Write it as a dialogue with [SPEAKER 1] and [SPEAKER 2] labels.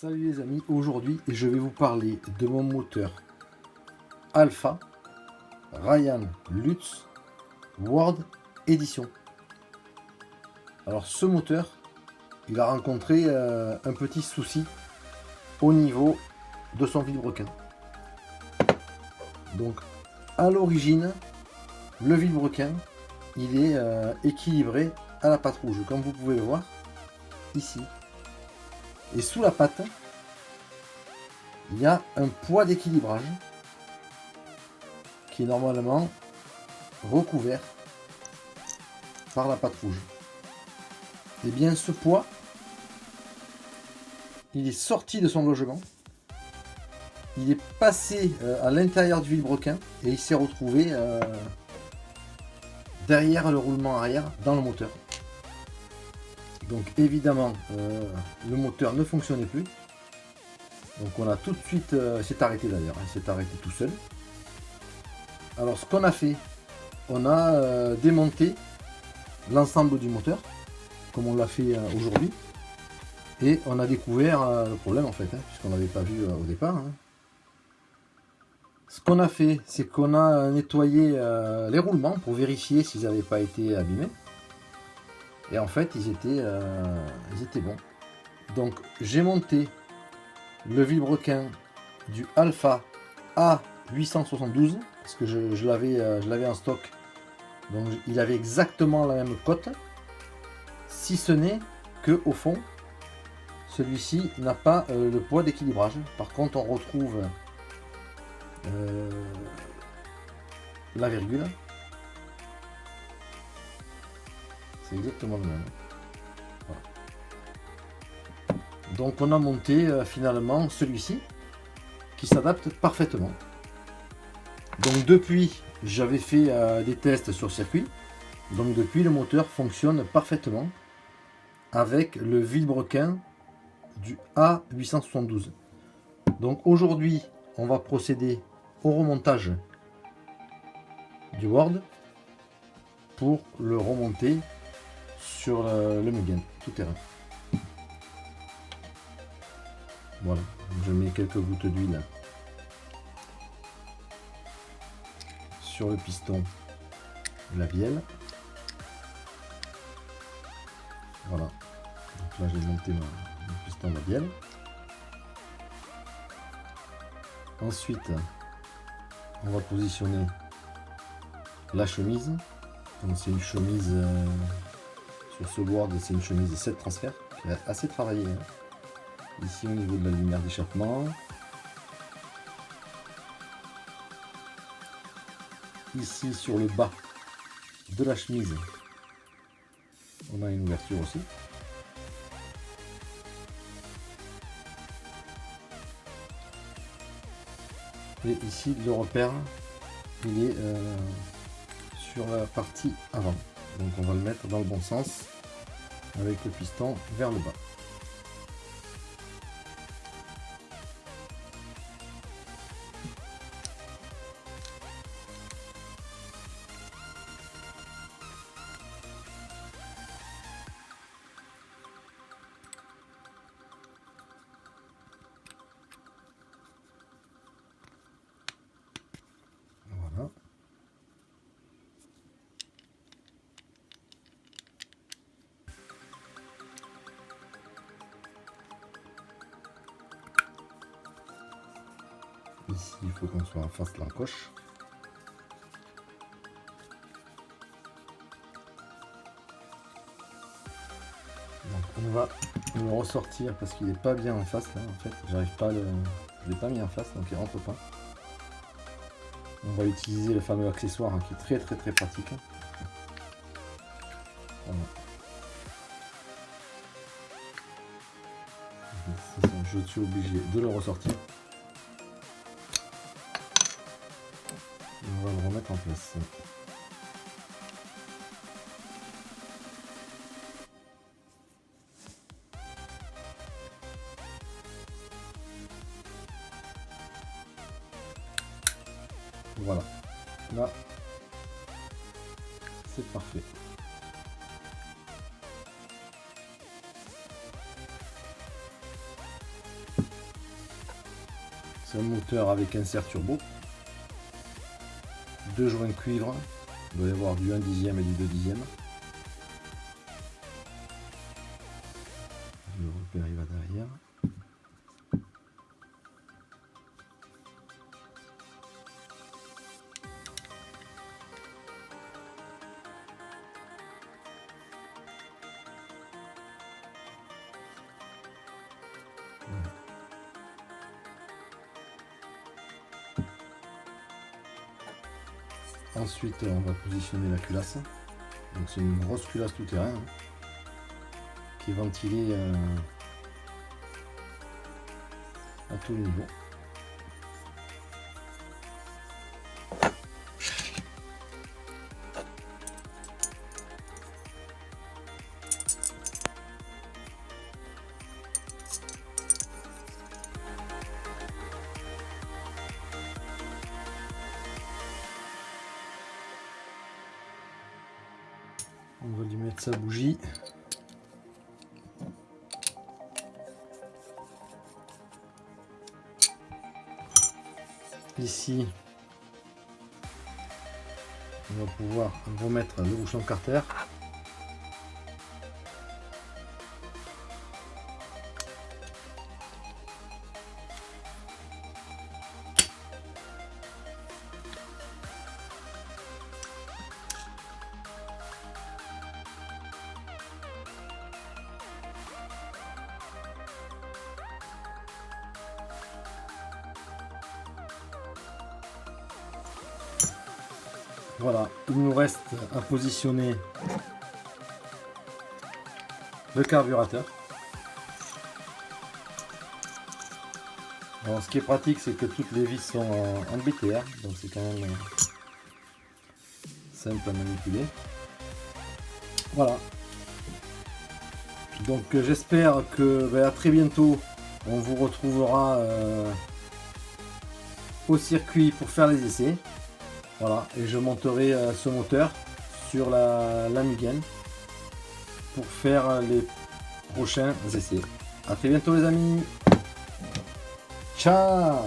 [SPEAKER 1] Salut les amis, aujourd'hui je vais vous parler de mon moteur Alpha Ryan Lutz World Edition. Alors ce moteur, il a rencontré un petit souci au niveau de son vilebrequin. Donc à l'origine, le vilebrequin, il est équilibré à la patte rouge, comme vous pouvez le voir ici. Et sous la patte, il y a un poids d'équilibrage qui est normalement recouvert par la patte rouge. Et bien ce poids, il est sorti de son logement, il est passé à l'intérieur du vilebrequin et il s'est retrouvé derrière le roulement arrière dans le moteur. Donc évidemment le moteur ne fonctionnait plus. Donc on a tout de suite, s'est arrêté d'ailleurs, il s'est arrêté tout seul. Alors ce qu'on a fait, on a démonté l'ensemble du moteur, comme on l'a fait aujourd'hui. Et on a découvert le problème en fait, puisqu'on n'avait pas vu au départ. Ce qu'on a fait, c'est qu'on a nettoyé les roulements pour vérifier s'ils n'avaient pas été abîmés. Et en fait, ils étaient bons. Donc j'ai monté le vilebrequin du Alpha A872 parce que je l'avais en stock. Donc il avait exactement la même cote, si ce n'est que au fond, celui-ci n'a pas le poids d'équilibrage. Par contre, on retrouve la virgule. C'est exactement le même. Voilà. Donc on a monté finalement celui-ci qui s'adapte parfaitement. Donc depuis, j'avais fait des tests sur circuit. Donc depuis, le moteur fonctionne parfaitement avec le vilebrequin du A872. Donc aujourd'hui, on va procéder au remontage du World pour le remonter sur le Mugen tout terrain. Voilà, je mets quelques gouttes d'huile sur le piston de la bielle. Voilà, donc là j'ai monté mon piston de la bielle. Ensuite, on va positionner la chemise. Donc c'est une chemise sur ce board, c'est une chemise de 7 transferts qui est assez travaillée. Ici au niveau de la lumière d'échappement. Ici sur le bas de la chemise, on a une ouverture aussi. Et ici le repère, il est sur la partie avant. Donc on va le mettre dans le bon sens avec le piston vers le bas. Voilà. Ici, il faut qu'on soit en face de l'encoche. Donc on va le ressortir parce qu'il n'est pas bien en face là. En fait, j'arrive pas je l'ai pas mis en face, donc il rentre pas. On va utiliser le fameux accessoire qui est très pratique. Voilà. Je suis obligé de le ressortir. Et on va le remettre en place. Voilà. Là, c'est parfait. C'est un moteur avec insert turbo. 2 joints cuivre. Il doit y avoir du 1 dixième et du 2 dixièmes. Le repère il va derrière. Ensuite, on va positionner la culasse. Donc c'est une grosse culasse tout terrain qui est ventilée à tous les niveaux. On va lui mettre sa bougie. Ici, on va pouvoir remettre le bouchon carter. Voilà, il nous reste à positionner le carburateur. Alors, ce qui est pratique, c'est que toutes les vis sont en BTR, donc c'est quand même simple à manipuler. Voilà. Donc j'espère que à très bientôt, on vous retrouvera au circuit pour faire les essais. Voilà, et je monterai ce moteur sur la Mugen pour faire les prochains essais. A très bientôt les amis. Ciao.